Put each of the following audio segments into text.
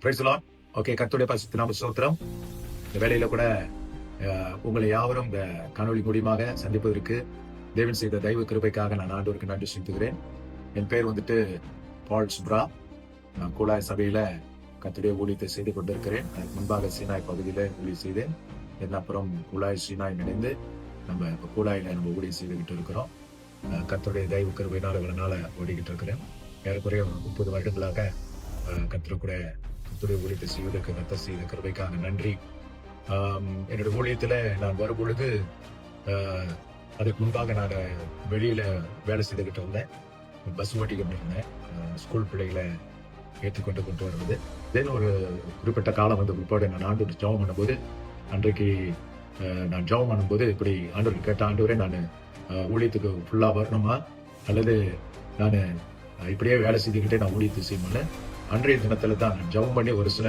Praise the Lord. Okay, கர்த்தருடைய பரிசுத்த நாம ஸ்தோத்திரம். இந்த வேளையில கூட உங்களை யாவரும் இந்த காணொலி மூலியமாக சந்திப்பதற்கு தேவன் செய்த தெய்வ கிருபைக்காக நான் ஆண்டவருக்கு நன்றி செலுத்துகிறேன். என் பேர் வந்துட்டு பால் சுப்ரா. நான் கூலாய் சபையில கர்த்தருடைய ஊழியத்தை செய்து கொண்டிருக்கிறேன். அதுக்கு முன்பாக சீனாய் பகுதியில ஊழியம் செய்தேன். அப்புறம் கூலாய் சீனாய் இணைந்து நம்ம இப்போ கூலாயில நம்ம ஊழியம் செய்துகிட்டு இருக்கிறோம். கர்த்தருடைய தெய்வ கிருபையினால ஓடிக்கிட்டு இருக்கிறேன். ஏறக்குறைய 30 வருடங்களாக கர்த்தருடைய ஊழியத்தை செய்வதற்கு கர்த்தர் செய்த கிருபைக்காக நன்றி. என்னுடைய ஊழியத்துல நான் வரும் பொழுது அதுக்கு முன்பாக நான் வெளியில வேலை செய்துகிட்டு இருந்தேன். பஸ் ஓட்டிக்கிட்டு இருந்தேன். ஸ்கூல் பிள்ளைகளை கொண்டு வருவது. தென் ஒரு குறிப்பிட்ட காலம் வந்து பிற்பாடு நான் ஆண்டோடு ஜெபம் பண்ணும்போது, அன்றைக்கு நான் ஜெபம் பண்ணும்போது இப்படி ஆண்டோருக்கு கேட்ட, ஆண்டவரே நான் ஊழியத்துக்கு ஃபுல்லா வரணுமா அல்லது நான் இப்படியே வேலை செய்துக்கிட்டே நான் ஊழியத்தை செய்யணும்னு அன்றைய தினத்துல தான் நான் ஜெபம் பண்ணி ஒரு சில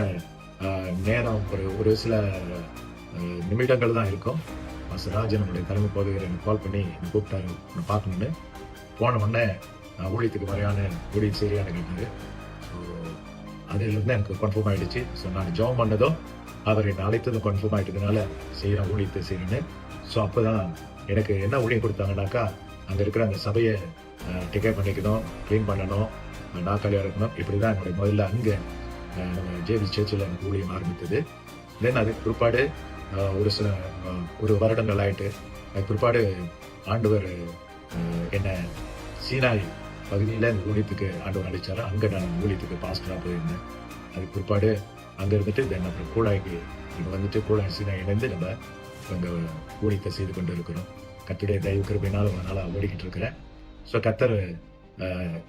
நேரம் ஒரு சில நிமிடங்கள் தான் இருக்கும். ராஜன் நம்முடைய தலைமை போதுகிற எனக்கு கால் பண்ணி கூப்பிட்டாரு, பார்க்கணும்னு. போன உடனே ஊழியத்துக்கு முறையான ஊழியம் சரியான கேட்டாரு. ஸோ அதிலிருந்து எனக்கு கன்ஃபார்ம் ஆயிடுச்சு. ஸோ நான் ஜெபம் பண்ணதும் அவர் என்னை அழைத்ததும் கன்ஃபார்ம் ஆயிட்டதுனால செய்யறேன், ஊழியத்தை செய்யணும்னு. ஸோ அப்போதான் எனக்கு என்ன ஊழியம் கொடுத்தாங்கன்னாக்கா, அங்க இருக்கிற அந்த சபையை டிக்கெட் பண்ணிக்கணும், கிளீன் பண்ணணும், நாக்காளியா இருக்கணும். இப்படிதான் என்னுடைய முதல்ல அங்க ஜேபி சர்ச்சில் எனக்கு ஊழியம் ஆரம்பித்தது. தென் அதுக்கு பிற்பாடு ஒரு வருடங்கள் ஆயிட்டு அதுக்கு பிற்பாடு ஆண்டவர் என்ன சீனாய் பகுதியில் இந்த ஊழியத்துக்கு ஆண்டவர் அழைச்சாரு. அங்கே நான் ஊழியத்துக்கு பாஸ்டராக போயிருந்தேன். அதுக்கு பிற்பாடு அங்கே இருந்துட்டு தென் அப்புறம் கூலாய்க்கு இங்கே வந்துட்டு கூலாய் சீனாய் இணைந்து நம்ம அங்கே ஊழியத்தை செய்து கொண்டு இருக்கிறோம். கர்த்தருடைய தெய்வ கிருபையினால ஒரு நாளாக ஓடிக்கிட்டு இருக்கிறேன். ஸோ கர்த்தர்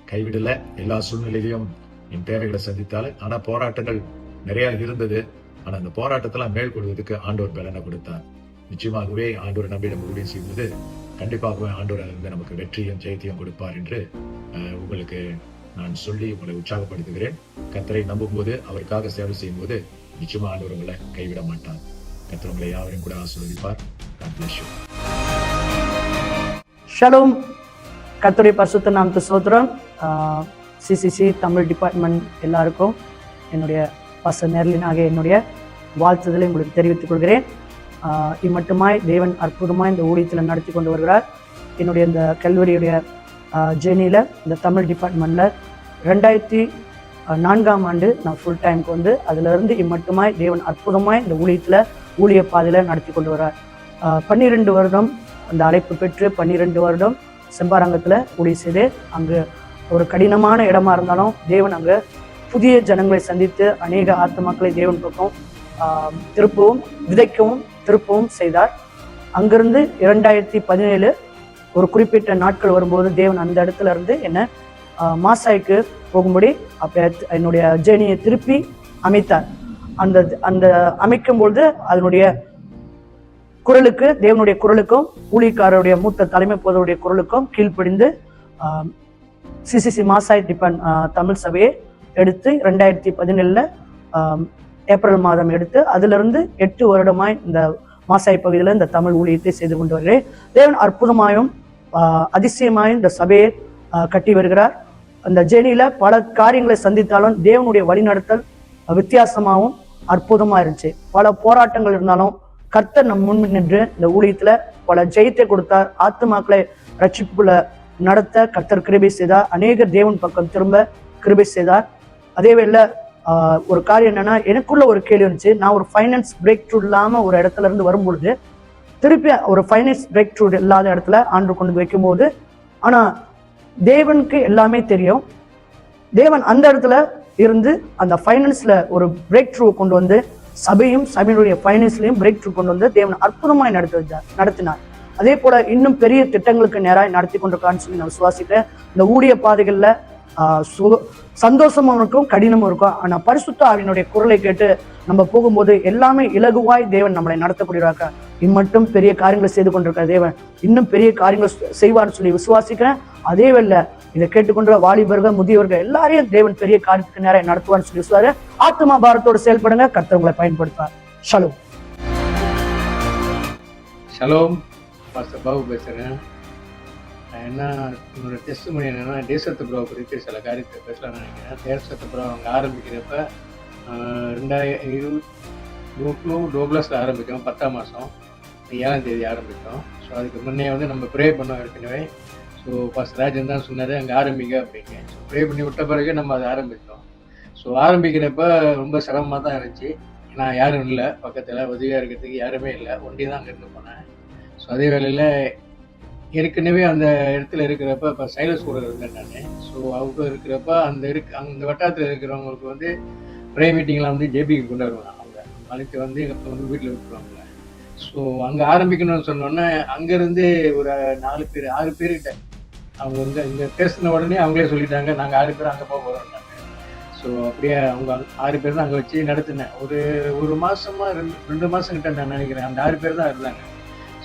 கைவிடல. எல்லா சூழ்நிலையிலையும் என் தேவைகளை சந்தித்தாலும், ஆனா போராட்டங்கள் நிறைய இருந்தது. ஆனா அந்த போராட்டத்தெல்லாம் மேற்கொள்வதற்கு ஆண்டவர் பலனை கொடுத்தார். நிச்சயமாகவே ஆண்டவர் நம்பி நம்ம ஊழியம் செய்வது கண்டிப்பாகவே ஆண்டவர் வந்து நமக்கு வெற்றியும் ஜெயத்தையும் கொடுப்பார் என்று உங்களுக்கு நான் சொல்லி உங்களை உற்சாகப்படுத்துகிறேன். கர்த்தரை நம்பும் போது, அவருக்காக சேவை செய்யும் போது நிச்சயமா ஆண்டவர் உங்களை கைவிட மாட்டார். கர்த்தர் உங்களை யாவரையும் கூட ஆசீர்வதிப்பார். God bless you. ஷலோம். கர்த்தருடைய பரிசுத்த நாமத்துக்கு ஸ்தோத்திரம். சிசிசி தமிழ் டிபார்ட்மெண்ட் எல்லாருக்கும் என்னுடைய பாஸ்டர் நெர்லினாக என்னுடைய வாழ்த்துதலை உங்களுக்கு தெரிவித்துக் கொள்கிறேன். இம்மட்டுமாய் தேவன் அற்புதமாய் இந்த ஊழியத்தில் நடத்தி கொண்டு வருகிறார். என்னுடைய இந்த கல்வரியுடைய ஜேர்னியில் இந்த தமிழ் டிபார்ட்மெண்ட்டில் 2004ஆம் ஆண்டு நான் ஃபுல் டைமுக்கு வந்து அதிலிருந்து இம்மட்டுமாய் தேவன் அற்புதமாய் இந்த ஊழிய பாதையில் நடத்தி கொண்டு வர்றார். 12 வருடம் அந்த அழைப்பு பெற்று 12 வருடம் செம்பாரங்கத்தில் ஊழியம் செய்து, அங்கு ஒரு கடினமான இடமா இருந்தாலும் தேவன் அங்கே புதிய ஜனங்களை சந்தித்து அநேக ஆத்மாக்களை தேவன் பக்கம் திருப்பவும் செய்தார். அங்கிருந்து 2017 ஒரு குறிப்பிட்ட நாட்கள் வரும்போது தேவன் அந்த இடத்துல இருந்து என்ன மாசாய்க்கு போகும்படி என்னுடைய ஜேர்னியை திருப்பி அமைத்தார். அந்த அமைக்கும்பொழுது அதனுடைய குரலுக்கு, தேவனுடைய குரலுக்கும் ஊழியக்காரருடைய மூத்த தலைமை போதருடைய குரலுக்கும் கீழ்ப்படிந்து சிசிசி மாசாய் தமிழ் சபையை எடுத்து 2017 ஏப்ரல் மாதம் எடுத்து அதிலிருந்து 8 வருடமாய் இந்த மாசாய் பகுதியில் இந்த தமிழ் ஊழியத்தை செய்து கொண்டு வருகிறேன். தேவன் அற்புதமாயும் அதிசயமாயும் இந்த சபையை கட்டி வருகிறார். அந்த ஜேர்னியில பல காரியங்களை சந்தித்தாலும் தேவனுடைய வழிநடத்தல் வித்தியாசமாகவும் அற்புதமா இருந்துச்சு. பல போராட்டங்கள் இருந்தாலும் கர்த்தர் நம் முன் நின்று இந்த ஊழியத்துல பல ஜெயத்தை கொடுத்தார். ஆத்துமாக்களை ரட்சிப்புக்குள்ள நடத்த கர்த்தர் கிருபை செய்தார். அநேகர் தேவன் பக்கம் திரும்ப கிருபை செய்தார். அதே வேளை ஒரு காரியம் என்னன்னா, எனக்குள்ள ஒரு கேள்வி இருந்துச்சு. நான் ஒரு ஃபைனான்ஸ் பிரேக் த்ரூ இல்லாம ஒரு இடத்துல இருந்து வரும்பொழுது, திருப்பி ஒரு ஃபைனான்ஸ் பிரேக் த்ரூ இல்லாத இடத்துல ஆண்டு கொண்டு வைக்கும் போது, ஆனா தேவனுக்கு எல்லாமே தெரியும். தேவன் அந்த இடத்துல இருந்து அந்த ஃபைனான்ஸ்ல ஒரு பிரேக் த்ரூ கொண்டு வந்து சபையினுடைய ஃபைனான்ஸ்லையும் பிரேக் த்ரூ கொண்டு வந்து தேவன் அற்புதமாய் நடத்தினார். அதே போல இன்னும் பெரிய திட்டங்களுக்கு நேராக நடத்தி கொண்டிருக்கான்னு சொல்லி நான் விசுவாசிக்கிறேன். இந்த ஊழிய பாதைகள்ல சந்தோஷமும் இருக்கும், கடினமும் இருக்கும். ஆனா பரிசுத்த ஆவியினுடைய குரலை கேட்டு நம்ம போகும்போது எல்லாமே இலகுவாய் தேவன் நம்மளை நடத்தக்கூடியவராக இம்மட்டும் பெரிய காரியங்களை செய்து கொண்டிருக்கிற தேவன் இன்னும் பெரிய காரியங்கள் செய்வார்னு சொல்லி விசுவாசிக்கிறேன். அதே வேளை இதை கேட்டுக்கொண்ட வாலிபர்கள், முதியவர்கள் எல்லாரையும் தேவன் பெரிய காரியத்துக்கு நேரம் நடத்துவார்னு சொல்லி விசுவாரு. ஆத்மா பாரத்தோடு செயல்படுங்க. கர்த்தர் உங்களை பயன்படுத்துவார். ஷலோம். ஷலோம். பாஸ்டர் பாபு பேசுகிறேன். என்ன என்னோட டெஸ்ட் மணி என்னன்னா, தேசத்து ப்ரோ குறித்து சில காரியத்தை பேசலாம்னு நினைக்கிறேன். தேசத்து ப்ரோ அவங்க ஆரம்பிக்கிறப்ப டோப்ளஸில் ஆரம்பித்தோம். 10ஆம் மாதம் 7ஆம் தேதி ஆரம்பித்தோம். ஸோ அதுக்கு முன்னே வந்து நம்ம ப்ரே பண்ணோம் ஏற்கனவே. ஸோ பாஸ்டர் ராஜன் தான் சொன்னார் அங்கே ஆரம்பிங்க அப்படின்னு. ஸோ ப்ரே பண்ணி விட்ட பிறகு நம்ம அதை ஆரம்பித்தோம். ஸோ ஆரம்பிக்கிறப்ப ரொம்ப சிரமமாக தான் இருந்துச்சு. ஏன்னா யாரும் இல்லை பக்கத்தில், உதவியாக இருக்கிறதுக்கு யாருமே இல்லை. ஒண்டி தான் அங்கேருந்து போனேன். ஸோ அதே வேளையில் ஏற்கனவே அந்த இடத்துல இருக்கிறப்ப இப்போ சைலஸ் கூட இருந்தேன் நான். ஸோ அவங்க இருக்கிறப்ப அந்த வட்டாரத்தில் இருக்கிறவங்களுக்கு வந்து ப்ரே மீட்டிங்லாம் வந்து ஜேபிக்கு கொண்டு வருவாங்க. அவங்க அழைத்து வந்து எங்கள் வந்து வீட்டில் விட்டுருவாங்க. ஸோ அங்கே ஆரம்பிக்கணும்னு சொன்னோன்னே அங்கேருந்து ஒரு 4 பேர் 6 பேர்கிட்ட அவங்க வந்து இங்கே பேசின உடனே அவங்களே சொல்லிட்டாங்க, நாங்கள் 6 பேர் அங்கே போக போகிறோம்னாங்க. ஸோ அப்படியே அவங்க 6 பேர் தான் அங்கே வச்சு நடத்தினேன். ஒரு மாதமாக 2 மாதம் கிட்ட நான் நினைக்கிறேன். அந்த 6 பேர் தான் இருந்தாங்க.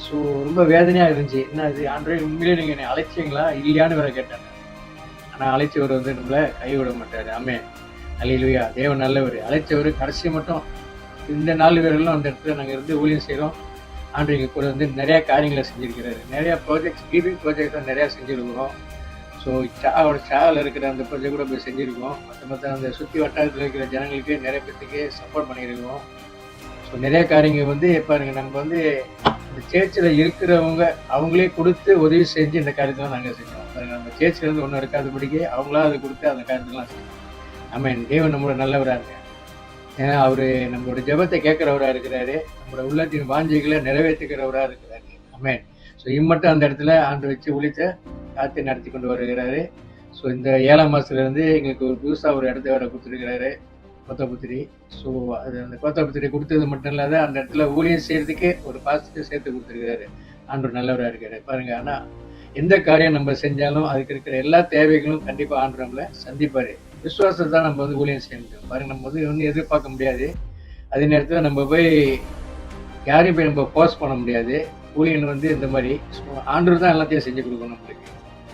ஸோ ரொம்ப வேதனையாக இருந்துச்சு. என்ன இது ஆண்டவரே, உண்மையிலே நீங்கள் என்னை அழைச்சிங்களா இல்லையான்னு வேற கேட்டாங்க. ஆனால் அழைச்சவர் வந்து நம்மளை கைவிட மாட்டார். ஆமென், அல்லேலூயா. தேவன் நல்லவர். அழைச்சவர் கடைசி மட்டும் இந்த 4 பேரெல்லாம் அந்த இடத்துல நாங்கள் இருந்து ஊழியம் செய்கிறோம். ஆண்டு எங்கள் கூட வந்து நிறையா காரியங்களை செஞ்சுருக்கிறாரு. நிறையா ப்ராஜெக்ட்ஸ், கிவிங் ப்ராஜெக்ட் நிறையா செஞ்சுருக்கிறோம். ஸோ சாவில் இருக்கிற அந்த ப்ராஜெக்ட் கூட போய் செஞ்சுருக்கோம். மற்ற அந்த சுற்றி வட்டாரத்தில் இருக்கிற ஜனங்களுக்கு நிறைய பேர்த்துக்கு சப்போர்ட் பண்ணியிருக்கோம். ஸோ நிறைய காரியங்கள் வந்து பாருங்க, நம்ம வந்து இந்த சேர்ச்சில் இருக்கிறவங்க அவங்களே கொடுத்து உதவி செஞ்சு இந்த காரியத்தெல்லாம் நாங்கள் செஞ்சோம். பாருங்க, நம்ம சேர்ச்சில் இருந்து ஒன்றும் இருக்காதபடிக்கு அவங்களா அதை கொடுத்து அந்த காரியத்தெல்லாம் செஞ்சோம். ஆமென். தேவன் நம்மளோட நல்லவராக இருக்கார். ஏன்னா அவரு நம்மளோட ஜெபத்தை கேட்கிறவராக இருக்கிறாரு. நம்மளோட உள்ளத்தின் வாஞ்சைகளை நிறைவேற்றுகிறவராக இருக்கிறாரு. ஆமென். ஸோ இம்மட்டும் அந்த இடத்துல ஆண்டு வச்சு ஊழியத்தை காத்து நடத்தி கொண்டு வருகிறாரு. ஸோ இந்த 7ஆம் மாதத்துலேருந்து எங்களுக்கு ஒரு புதுசாக ஒரு இடத்த வேற கொடுத்துருக்கிறாரு, கொத்தபுத்திரி. ஸோ அது அந்த கொத்தபுத்திரி கொடுத்தது மட்டும் இல்லாத அந்த இடத்துல ஊழியம் செய்யறதுக்கே ஒரு பாசத்தை சேர்த்து கொடுத்துருக்காரு. ஆண்டவர் நல்லவராக இருக்காரு. பாருங்க, ஆனால் எந்த காரியம் நம்ம செஞ்சாலும் அதுக்கு இருக்கிற எல்லா தேவைகளும் கண்டிப்பாக ஆண்டவர் நம்மளை சந்திப்பார். விசுவாசத்தை தான் நம்ம வந்து ஊழியம் செய்ய முடியும். பாருங்க, நம்ம வந்து ஒன்றும் எதிர்பார்க்க முடியாது. அதே நேரத்தில் நம்ம போய் யாரையும் போய் நம்ம போஸ்ட் பண்ண முடியாது. ஊழியன் வந்து இந்த மாதிரி ஆண்டவர் தான் எல்லாத்தையும் செஞ்சு கொடுக்கணும் நம்மளுக்கு.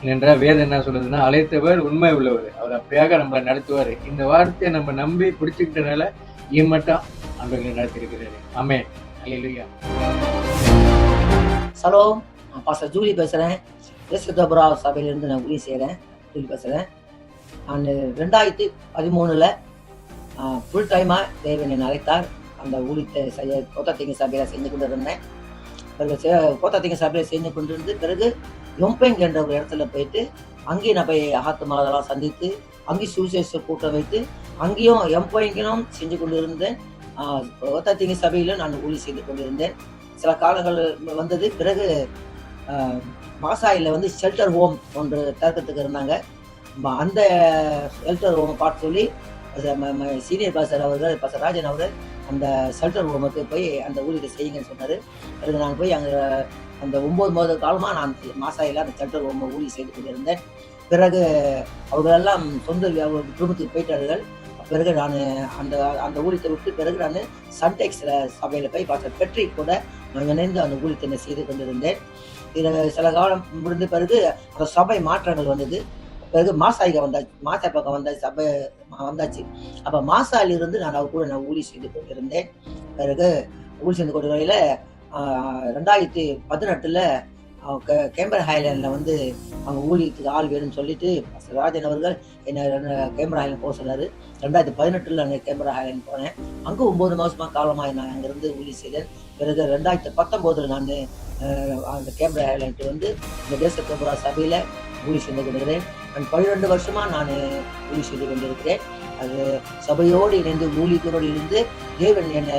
ஏனென்றால் வேதம் என்ன சொல்லுதுன்னா, அழைத்தவர் உண்மை உள்ளவர், அவர் அப்படியாக நம்மளை நடத்துவார். இந்த வார்த்தையை நம்ம நம்பி பிடிச்சிக்கிட்டனால மட்டும் ஆண்டவர்களை நடத்திருக்கிறாரு. ஆமென், அல்லேலூயா. ஹலோ, நான் பாஸ்டர் ஜூலி பேசுகிறேன். தேசதபுரா சபையிலேருந்து நான் ஊழியம் செய்கிறேன். ஜூலி பேசுகிறேன். நான் 2013 ஃபுல் டைமாக தேவன் என்னை அழைத்தார். அந்த ஊழியத்தை செய்ய கோத்தாத்திங்க சபையில் செஞ்சு கொண்டு இருந்தேன். பிறகு கோத்தாத்திங்க சபையில் செஞ்சு கொண்டு இருந்து பிறகு யொம்பெங் என்ற ஒரு இடத்துல போயிட்டு அங்கேயும் நான் போய் ஆத்துமாரெல்லாம் சந்தித்து அங்கேயும் சுவிசேஷ கூட்டம் வைத்து அங்கேயும் யொம்பெங்கிலும் செஞ்சு கொண்டு இருந்தேன். கோத்தாத்திங்க சபையிலும் நான் ஊழியம் செய்து கொண்டு இருந்தேன். சில காலங்கள் வந்தது. பிறகு மாசாயில் வந்து ஷெல்டர் ஹோம் ஒன்று திறக்கிறதுக்கு இருந்தாங்க. அந்த ஷெல்டர் ஹோமை பார்த்து சொல்லி சீனியர் பாஸ்டர் அவர்கள், பாஸ்டர் ராஜன் அவர்கள் அந்த ஷெல்டர் ஹோமுக்கு போய் அந்த ஊழியத்தை செய்யுங்கன்னு சொன்னார். பிறகு நான் போய் அங்கே அந்த 9 மாத காலமாக நான் மாசாயில் அந்த ஷெல்டர் ஹோமை ஊழியம் செய்து கொண்டிருந்தேன். பிறகு அவர்களெல்லாம் சொந்த குடும்பத்துக்கு போயிட்டார்கள். பிறகு நான் அந்த அந்த ஊழியத்தை விட்டு பிறகு நான் சன்டெக்ஸ் சபையில் போய் பாஸ்டர் பெட்ரி கூட நான் இணைந்து அந்த ஊழியத்தை செய்து கொண்டிருந்தேன். இதில் சில காலம் முடிந்த பிறகு அந்த சபை மாற்றங்கள் வந்தது. பிறகு மாசாய்க்கு வந்தாச்சு, மாசாய் பக்கம் வந்தாச்சு, சபை வந்தாச்சு. அப்போ மாசாயிலிருந்து நான் அவர் கூட நான் ஊழியம் செய்து கொண்டிருந்தேன். பிறகு ஊழியம் செய்து கொண்டு வரையில் 2018 கேம்பர் ஹைலேண்டில் வந்து அவங்க ஊழியத்துக்கு ஆள் வேணும்னு சொல்லிட்டு ராஜன் அவர்கள் என்னை கேம்பர் ஹைலேண்ட் போக சொன்னார். 2018 நான் கேம்பர் ஹைலேண்ட் போனேன். அங்கே 9 மாதமாக காலமாக நான் அங்கேருந்து ஊழியம் செய்தேன். பிறகு 2019 நான் அந்த கேம்பர் ஹைலேண்ட் வந்து இந்த தேசத்தபுரா சபையில் ஊழியம் செய்து கொண்டிருக்கிறேன். நான் 12 வருஷமாக நான் ஊழியம் செய்து கொண்டிருக்கிறேன். அது சபையோடு இணைந்து ஊழியத்தோடு இருந்து தேவன் என்னை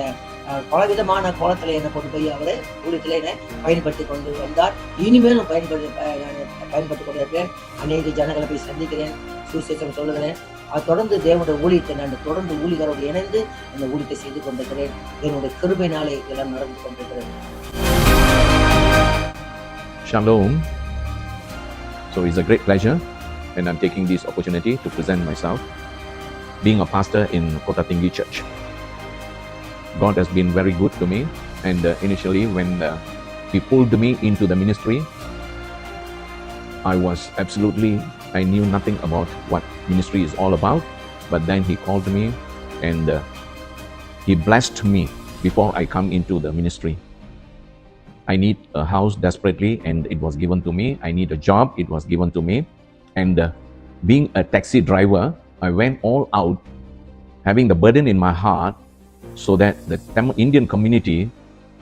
பலவிதமான கோலத்தில் என்னை கொண்டு போய் அவர் ஊழியத்தில் என்னை பயன்படுத்தி கொண்டு வந்தார். இனிமேலும் பயன்படுத்தி கொண்டிருக்கிறேன். அநேக ஜனங்களை போய் சந்திக்கிறேன், சுவிசேஷம் சொல்லுகிறேன். அது தொடர்ந்து தேவனுடைய ஊழியத்தை நான் தொடர்ந்து ஊழியரோடு இணைந்து அந்த ஊழியத்தை செய்து கொண்டிருக்கிறேன். என்னுடைய கிருபையினாலே இதெல்லாம் நடந்து கொண்டிருக்கிறேன். Shalom. So it's a great pleasure and I'm taking this opportunity to present myself being a pastor in Kota Tinggi Church. God has been very good to me, and initially when he pulled me into the ministry, I knew nothing about what ministry is all about, but then he called me and he blessed me before I come into the ministry. I need a house desperately and it was given to me. I need a job, it was given to me. And being a taxi driver, I went all out having the burden in my heart so that the Indian community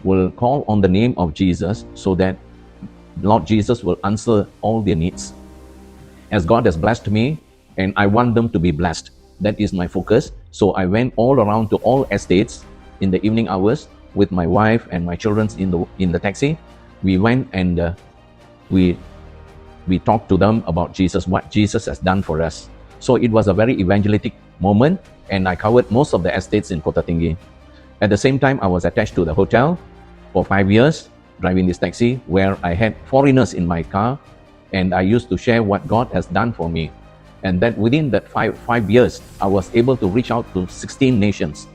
will call on the name of Jesus, so that Lord Jesus will answer all their needs. As God has blessed me, and I want them to be blessed. That is my focus. So I went all around to all estates in the evening hours with my wife and my children in the taxi. We went and we talked to them about Jesus, what Jesus has done for us. So it was a very evangelistic moment, and I covered most of the estates in Kota Tinggi. At the same time, I was attached to the hotel for 5 years, driving this taxi, where I had foreigners in my car, and I used to share what God has done for me. And that within that five years, I was able to reach out to 16 nations.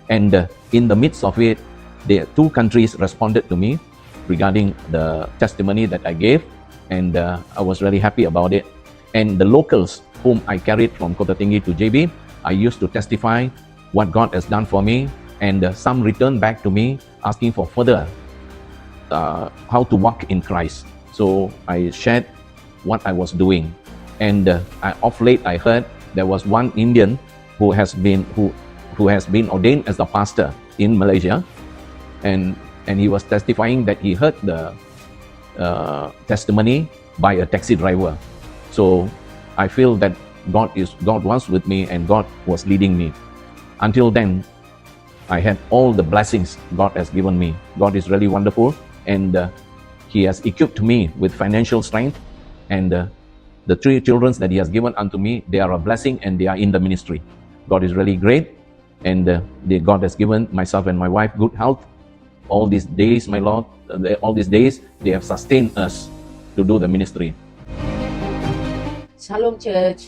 And in the midst of it, the 2 countries responded to me regarding the testimony that I gave, and I was really happy about it. And the locals whom I carried from Kota Tinggi to JB, I used to testify what God has done for me, and some returned back to me asking for further how to walk in Christ. So I shared what I was doing. And of late, I heard there was one Indian who has been ordained as the pastor in Malaysia, and he was testifying that he heard the testimony by a taxi driver. So I feel that God was with me, and God was leading me. Until then, I had all the blessings God has given me. God is really wonderful, and He has equipped me with financial strength, and the 3 children that He has given unto me, they are a blessing, and they are in the ministry. God is really great, and God has given myself and my wife good health. All these days, my Lord, all these days, they have sustained us to do the ministry. Shalom church,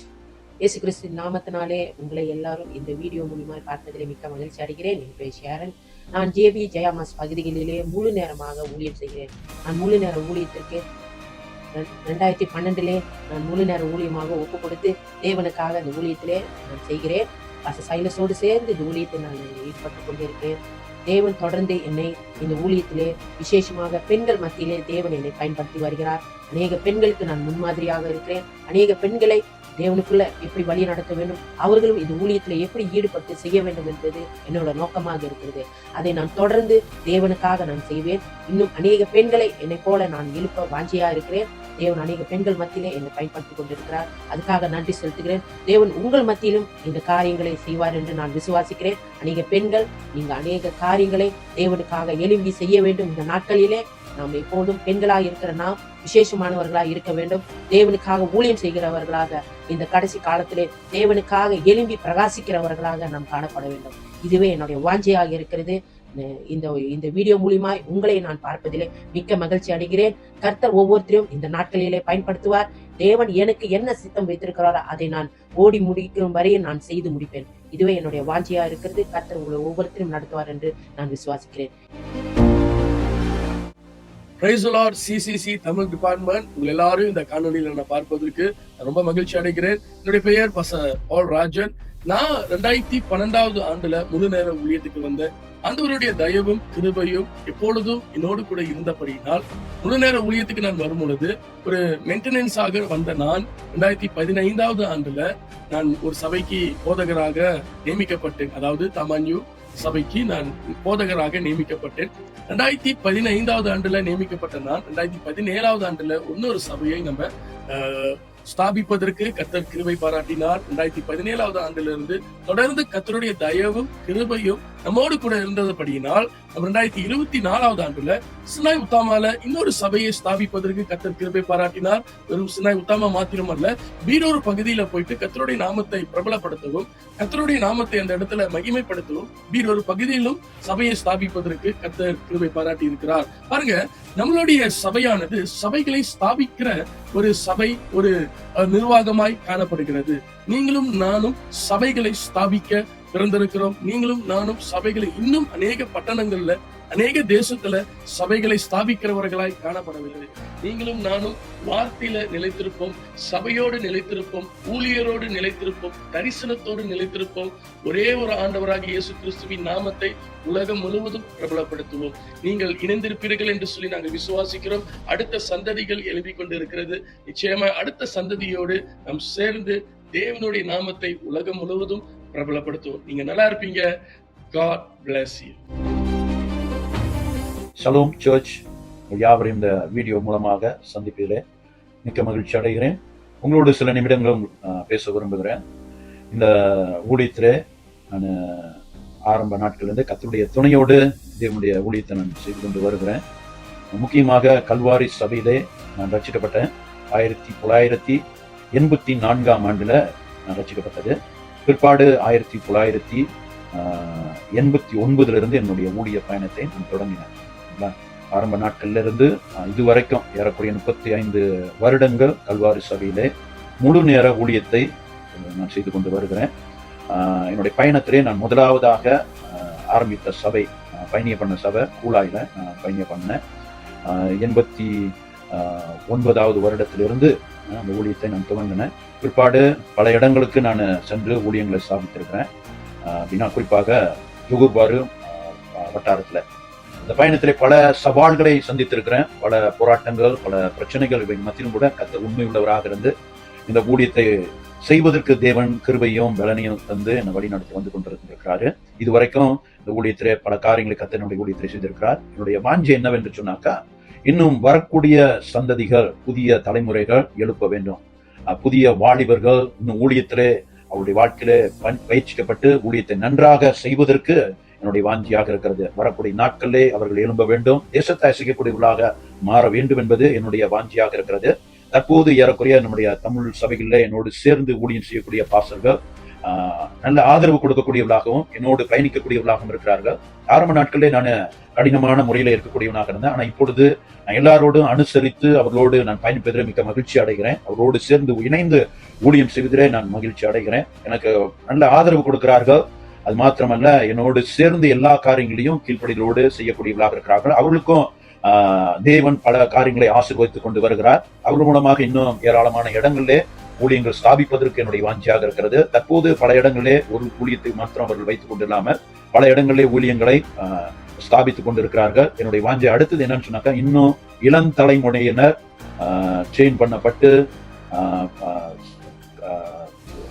இயேசு கிறிஸ்து நாமத்தினாலே உங்களை எல்லாரும் இந்த video மூலமாக பார்த்ததிலே மிக்க மகிழ்ச்சி அடைகிறேன். என் பேர் ஷேரன். நான் ஜேபி ஜெயாமாஸ் பகுதிகளிலே முழு நேரமாக ஊழியம் செய்கிறேன். நான் முழு நேர ஊழியத்திற்கு 2012 நான் முழு நேர ஊழியமாக ஒப்பு கொடுத்து தேவனுக்காக இந்த ஊழியத்திலே நான் செய்கிறேன். சைலஸோடு சேர்ந்து இந்த ஊழியத்தை நான் ஈடுபட்டு கொண்டிருக்கிறேன். தேவன் தொடர்ந்து என்னை இந்த ஊழியத்திலே விசேஷமாக பெண்கள் மத்தியிலே தேவன் என்னை பயன்படுத்தி வருகிறார். அநேக பெண்களுக்கு நான் முன்மாதிரியாக இருக்கிறேன். அநேக பெண்களை தேவனுக்குள்ள எப்படி வழி நடத்த வேண்டும், அவர்களும் இந்த ஊழியத்தில் எப்படி ஈடுபட்டு செய்ய வேண்டும் என்பது என்னோட நோக்கமாக இருக்கிறது. அதை நான் தொடர்ந்து தேவனுக்காக நான் செய்வேன். இன்னும் அநேக பெண்களை என்னை போல நான் எழுப்ப வாஞ்சியா இருக்கிறேன். தேவன் அநேக பெண்கள் மத்தியிலே என்னை பயன்படுத்தி கொண்டிருக்கிறார். அதுக்காக நன்றி செலுத்துகிறேன். தேவன் உங்கள் மத்தியிலும் இந்த காரியங்களை செய்வார் என்று நான் விசுவாசிக்கிறேன். அநேக பெண்கள் நீங்க அநேக காரியங்களை தேவனுக்காக எழும்பி செய்ய வேண்டும். இந்த நாட்களிலே நாம் எப்போதும் பெண்களாக இருக்கிற நாம் விசேஷமானவர்களாக இருக்க வேண்டும். தேவனுக்காக ஊழியம் செய்கிறவர்களாக இந்த கடைசி காலத்திலே தேவனுக்காக எழும்பி பிரகாசிக்கிறவர்களாக நாம் காணப்பட வேண்டும். இதுவே என்னுடைய வாஞ்சையாக இருக்கிறது. இந்த வீடியோ மூலியமா உங்களை நான் பார்ப்பதிலே மிக்க மகிழ்ச்சி அடைகிறேன். கர்த்தர் ஒவ்வொருத்தரையும் இந்த நாட்களிலே பயன்படுத்துவார். தேவன் எனக்கு என்ன சித்தம் வைத்திருக்கிறாரோ அதை நான் ஓடி முடிக்கும் வரையும் நான் செய்து முடிப்பேன். இதுவே என்னுடைய வாஞ்சையா இருக்கிறது. கர்த்தர் உங்களை ஒவ்வொருத்தரையும் நடத்துவார் என்று நான் விசுவாசிக்கிறேன். Praise the Lord. CCC Tamil department உங்கள் எல்லாரும் இந்த காணொலியில நான் பார்ப்பதற்கு ரொம்ப மகிழ்ச்சி அடைகிறேன். என்னுடைய பெயர் பாஸ்டர் பால் ராஜன். நான் 2012 ஆண்டுல முழு நேர ஊழியத்துக்கு வந்தேன். ஆண்டவருடைய தயவும் கிருபையும் எப்பொழுதும் என்னோடு கூட இருந்தபடியினால் முழு நேர ஊழியத்துக்கு நான் வரும் பொழுது ஒரு மெயின்டெனன்ஸாக வந்த நான் 2015 ஆண்டுல நான் ஒரு சபைக்கு போதகராக நியமிக்கப்பட்டேன். அதாவது தமான்யூ சபைக்கு நான் போதகராக நியமிக்கப்பட்டேன். 2015 ஆண்டுல நியமிக்கப்பட்ட நான் 2017 ஆண்டுல இன்னொரு சபையை நம்ம ஸ்தாபிப்பதற்கு கர்த்தர் கிருபை பாராட்டினார். 2017 ஆண்டிலிருந்து தொடர்ந்து கர்த்தருடைய தயவும் கிருபையும் நம்மோடு கூட இருந்ததுபடியினால் 2024 ஆண்டுல சினாய் உத்தாமால இன்னொரு சபையை ஸ்தாபிப்பதற்கு கர்த்தர் கிருபை பாராட்டினார். வெறும் சினாய் உத்தாமா மாத்திரமல்ல, பீடோர் பகுதியில போயிட்டு கர்த்தருடைய நாமத்தை பிரபலப்படுத்தவும், கர்த்தருடைய நாமத்தை அந்த இடத்துல மகிமைப்படுத்தவும் பீடோர் பகுதியிலும் சபையை ஸ்தாபிப்பதற்கு கர்த்தர் கிருபை பாராட்டி இருக்கிறார். பாருங்க, நம்மளுடைய சபையானது சபைகளை ஸ்தாபிக்கிற ஒரு சபை, ஒரு நிர்வாகமாய் காணப்படுகிறது. நீங்களும் நானும் சபைகளை ஸ்தாபிக்க பிறந்திருக்கிறோம். நீங்களும் நானும் சபைகளை இன்னும் அநேக பட்டணங்கள்ல, அநேக தேசத்துல சபைகளை ஸ்தாபிக்கிறவர்களாய் காணப்படவில்லை. நீங்களும் நானும் வார்த்தையில நிலைத்திருப்போம், சபையோடு நிலைத்திருப்போம், ஊழியரோடு நிலைத்திருப்போம், தரிசனத்தோடு நிலைத்திருப்போம். ஒரே ஒரு ஆண்டவராக இயேசு கிறிஸ்துவின் நாமத்தை உலகம் முழுவதும் பிரபலப்படுத்துவோம். நீங்கள் இணைந்திருப்பீர்கள் என்று சொல்லி நாங்கள் விசுவாசிக்கிறோம். அடுத்த சந்ததிகள் எழுப்பிக் கொண்டு இருக்கிறது. நிச்சயமா அடுத்த சந்ததியோடு நாம் சேர்ந்து தேவனுடைய நாமத்தை உலகம் முழுவதும் பிரபலப்படுத்துவோம். நீங்க நல்லா இருப்பீங்க. God bless you. Shalom church யாவரையும் இந்த வீடியோ மூலமாக சந்திப்பதிலே மிக்க மகிழ்ச்சி அடைகிறேன். உங்களோடு சில நிமிடங்களும் பேச விரும்புகிறேன். இந்த ஊழியத்திலே நான் ஆரம்ப நாட்களிலிருந்து கர்த்தருடைய துணையோடு தேவனுடைய ஊழியத்தை நான் செய்து கொண்டு வருகிறேன். முக்கியமாக கல்வாரி சபையிலே நான் ரட்சிக்கப்பட்டேன். 1984 ஆண்டில் நான் ரட்சிக்கப்பட்டது. பிற்பாடு 1989 என்னுடைய ஊழிய பயணத்தை நான் தொடங்கினேன். ஆரம்ப நாட்கள்ல இருந்து இதுவரைக்கும் ஏறக்குறைய 35 வருடங்கள் கல்வாரி சபையிலே முழு நேர ஊழியத்தை நான் செய்து கொண்டு வருகிறேன். என்னுடைய பயணத்திலே நான் முதலாவதாக ஆரம்பித்த சபை, பயணிய பண்ண சபை கூலாயில நான் பயணிய பண்ணேன். 89வது வருடத்திலிருந்து அந்த ஊழியத்தை நான் துவங்கினேன். பிற்பாடு பல இடங்களுக்கு நான் சென்று ஊழியங்களை ஸ்தாபித்திருக்கிறேன். அப்படின்னா குறிப்பாக யுகுர்பாரு வட்டாரத்தில் இந்த பயணத்திலே பல சவால்களை சந்தித்திருக்கிறேன். பல போராட்டங்கள், பல பிரச்சனைகள் இவை மத்தியிலும் கூட கர்த்தர் உண்மையுள்ளவராக இருந்து இந்த ஊழியத்தை செய்வதற்கு தேவன் கிருபையும் பலனையும் தந்து என்னை வழி நடத்தி வந்து கொண்டிருக்கிறாரு. இதுவரைக்கும் இந்த ஊழியத்திலே பல காரியங்களை கர்த்தர் என்னுடைய ஊழியத்திலே செய்திருக்கிறார். என்னுடைய வாஞ்சை என்னவென்று சொன்னாக்கா, இன்னும் வரக்கூடிய சந்ததிகள், புதிய தலைமுறைகள் எழுப்ப வேண்டும். புதிய வாலிபர்கள் இன்னும் ஊழியத்திலே அவருடைய வாழ்க்கையிலே பயிற்சிக்கப்பட்டு ஊழியத்தை நன்றாக செய்வதற்கு என்னுடைய வாஞ்சியாக இருக்கிறது. வரக்கூடிய நாட்களிலே அவர்கள் எழும்ப வேண்டும், தேசத்தை அசைக்கக்கூடியவர்களாக மாற வேண்டும் என்பது என்னுடைய வாஞ்சியாக இருக்கிறது. தற்போது ஏறக்குறைய நம்முடைய தமிழ் சபைகளில் என்னோடு சேர்ந்து ஊழியம் செய்யக்கூடிய பாஸ்டர்கள் நல்ல ஆதரவு கொடுக்கக்கூடியவர்களாகவும் என்னோடு பயணிக்கக்கூடியவர்களாகவும் இருக்கிறார்கள். ஆரம்ப நாட்களிலே நான் கடினமான முறையில இருக்கக்கூடியவனாக இருந்தேன். ஆனா இப்பொழுது நான் எல்லாரோடும் அனுசரித்து அவர்களோடு நான் பயணிப்பதில் மிக்க மகிழ்ச்சி அடைகிறேன். அவர்களோடு சேர்ந்து இணைந்து ஊழியம் செய்வதிலே நான் மகிழ்ச்சி அடைகிறேன். எனக்கு நல்ல ஆதரவு கொடுக்கிறார்கள். அது மாத்திரமல்ல, என்னோடு சேர்ந்து எல்லா காரியங்களையும் கீழ்ப்படிகளோடு செய்யக்கூடியவர்களாக இருக்கிறார்கள். அவர்களுக்கும் தேவன் பல காரியங்களை ஆசீர்வதித்துக் கொண்டு வருகிறார். அவர்கள் மூலமாக இன்னும் ஏராளமான இடங்களிலே ஊழியங்கள் ஸ்தாபிப்பதற்கு என்னுடைய வாஞ்சியாக இருக்கிறது. தற்போது பல இடங்களிலே ஒரு ஊழியத்தை மாத்திரம் அவர்கள் வைத்துக் கொண்டில்லாமல் பல இடங்களிலே ஊழியங்களை ஸ்தாபித்துக் கொண்டிருக்கிறார்கள். என்னுடைய வாஞ்சை அடுத்தது என்னன்னு சொன்னாக்கா, இன்னும் இளம் தலைமுறையினர் ட்ரெயின் பண்ணப்பட்டு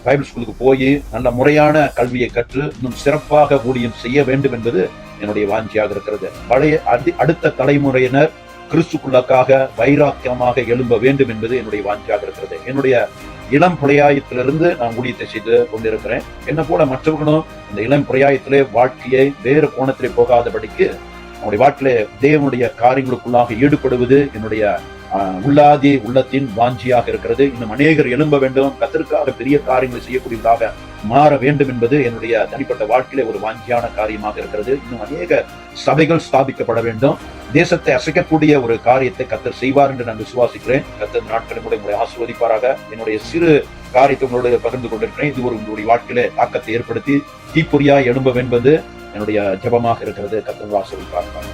பைபிள் ஸ்கூலுக்கு போய் நல்ல முறையான கல்வியை கற்று இன்னும் சிறப்பாக ஊழியம் செய்ய வேண்டும் என்பது என்னுடைய வாஞ்சியாக இருக்கிறது. அடுத்த தலைமுறையினர் கிறிஸ்துக்குள்ளாக வைராக்கியமாக எழும்ப வேண்டும் என்பது என்னுடைய வாஞ்சியாக இருக்கிறது. என்னுடைய இளம் பிரயாயத்திலிருந்து நான் ஊழியத்தை செய்து கொண்டிருக்கிறேன். என்ன போல மற்றவர்களும் இந்த இளம் பிரயாயத்திலே வாழ்க்கையை வேறு கோணத்திலே போகாதபடிக்கு நம்முடைய வாழ்க்கையிலே தேவனுடைய காரியங்களுக்குள்ளாக ஈடுபடுவது என்னுடைய உள்ளாதி உள்ளத்தின் வாஞ்சியாக இருக்கிறது. இன்னும் அநேகர் எழும்ப வேண்டும், கர்த்தருக்காக பெரிய காரியங்களை செய்யக்கூடியதாக மாற வேண்டும் என்பது என்னுடைய தனிப்பட்ட வாழ்க்கையிலே ஒரு வாஞ்சியான காரியமாக இருக்கிறது. இன்னும் அநேக சபைகள் ஸ்தாபிக்கப்பட வேண்டும். தேசத்தை அசைக்கக்கூடிய ஒரு காரியத்தை கர்த்தர் செய்வார் என்று நான் விசுவாசிக்கிறேன். கர்த்தர் நாட்களை உங்களை ஆசீர்வதிப்பாராக. என்னுடைய சிறு காரியத்தை உங்களோடு பகிர்ந்து கொண்டிருக்கிறேன். இது உங்களுடைய வாழ்க்கையில தாக்கத்தை ஏற்படுத்தி தீப்பொறியாய் எழும்ப என்பது என்னுடைய ஜெபமாக இருக்கிறது. கர்த்தர் ஆசீர்வதிப்பாராக.